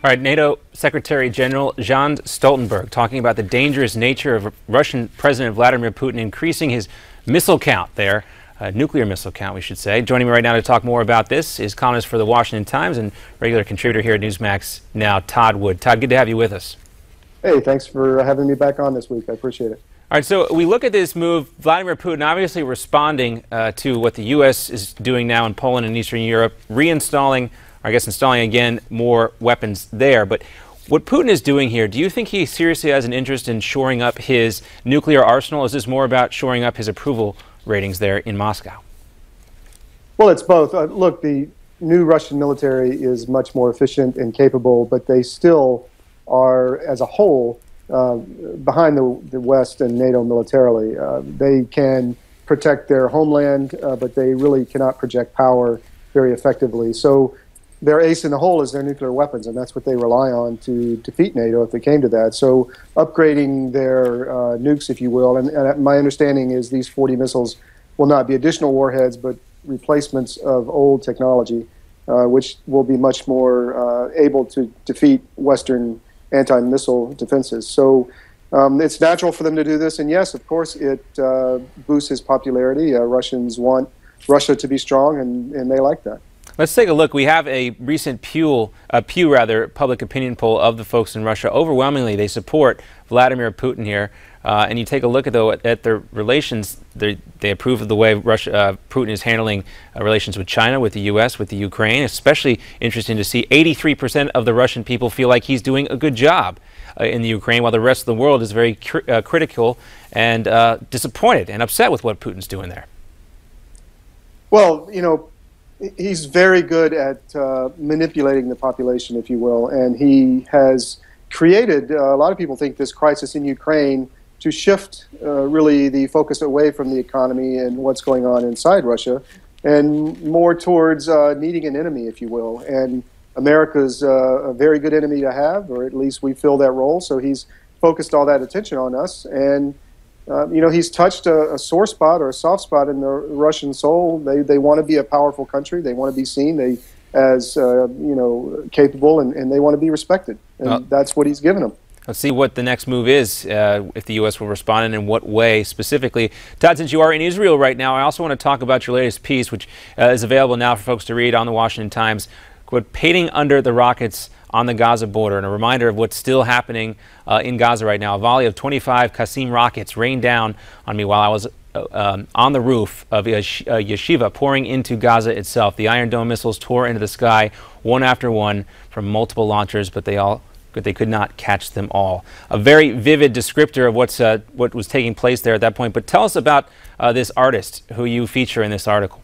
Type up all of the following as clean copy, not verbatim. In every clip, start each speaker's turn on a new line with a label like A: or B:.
A: All right, NATO Secretary General Jens Stoltenberg talking about the dangerous nature of Russian President Vladimir Putin increasing his missile count there, nuclear missile count, we should say. Joining me right now to talk more about this is columnist for the Washington Times and regular contributor here at Newsmax Now, Todd Wood. Todd, good to have you with us.
B: Hey, thanks for having me back on this week. I appreciate it.
A: All right, so we look at this move, Vladimir Putin obviously responding to what the U.S. is doing now in Poland and Eastern Europe, reinstalling, or I guess installing again, more weapons there. But what Putin is doing here, do you think he seriously has an interest in shoring up his nuclear arsenal? Is this more about shoring up his approval ratings there in Moscow?
B: Well, it's both. Look, the new Russian military is much more efficient and capable, but they still are, as a whole, behind the West and NATO militarily. They can protect their homeland, but they really cannot project power very effectively. So their ace in the hole is their nuclear weapons, and that's what they rely on to defeat NATO if it came to that. So upgrading their nukes, if you will, and my understanding is these 40 missiles will not be additional warheads, but replacements of old technology, which will be much more able to defeat Western anti-missile defenses. So it's natural for them to do this, and yes, of course, it boosts his popularity. Russians want Russia to be strong, and they like that.
A: Let's take a look. We have a recent Pew public opinion poll of the folks in Russia. Overwhelmingly, they support Vladimir Putin here. And you take a look at their relations. They approve of the way Putin is handling relations with China, with the U.S., with the Ukraine. Especially interesting to see 83% of the Russian people feel like he's doing a good job in the Ukraine, while the rest of the world is very critical and disappointed and upset with what Putin's doing there.
B: Well, you know, he's very good at manipulating the population, if you will, and he has created, a lot of people think, this crisis in Ukraine to shift really the focus away from the economy and what's going on inside Russia and more towards needing an enemy, if you will. And America's a very good enemy to have, or at least we fill that role, so he's focused all that attention on us. And you know, he's touched a sore spot or a soft spot in the Russian soul. They want to be a powerful country. They want to be seen as you know, capable, and they want to be respected. And that's what he's given them.
A: Let's see what the next move is, if the U.S. will respond, and in what way specifically. Todd, since you are in Israel right now, I also want to talk about your latest piece, which is available now for folks to read on the Washington Times, called "Painting Under the Rockets on the Gaza Border," and a reminder of what's still happening in Gaza right now. A volley of 25 Qassam rockets rained down on me while I was on the roof of a yeshiva pouring into Gaza itself. The Iron Dome missiles tore into the sky one after one from multiple launchers, but they could not catch them all. A very vivid descriptor of what was taking place there at that point. But tell us about this artist who you feature in this article.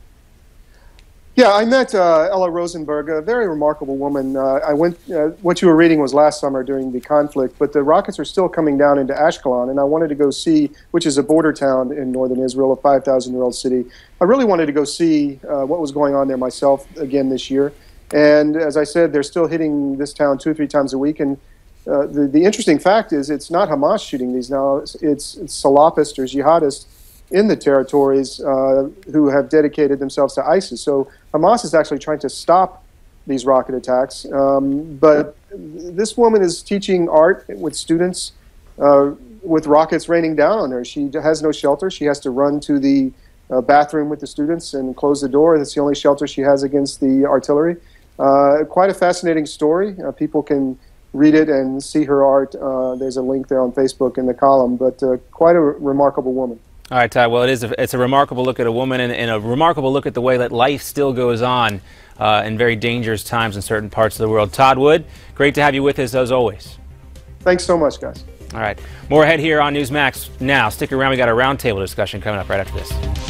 B: Yeah, I met Ella Rosenberg, a very remarkable woman. What you were reading was last summer during the conflict, but the rockets are still coming down into Ashkelon, and I wanted to go see, which is a border town in northern Israel, a 5,000-year-old city. I really wanted to go see what was going on there myself again this year. And as I said, they're still hitting this town 2 or 3 times a week. And the interesting fact is it's not Hamas shooting these now. It's Salafists or jihadists in the territories who have dedicated themselves to ISIS. So Hamas is actually trying to stop these rocket attacks. But this woman is teaching art with students with rockets raining down on her. She has no shelter. She has to run to the bathroom with the students and close the door. That's the only shelter she has against the artillery. Quite a fascinating story. People can read it and see her art. There's a link there on Facebook in the column, but quite a remarkable woman.
A: All right, Todd. Well, it's a remarkable look at a woman and a remarkable look at the way that life still goes on in very dangerous times in certain parts of the world. Todd Wood, great to have you with us as always.
B: Thanks so much, guys.
A: All right. More ahead here on Newsmax Now. Stick around. We got a roundtable discussion coming up right after this.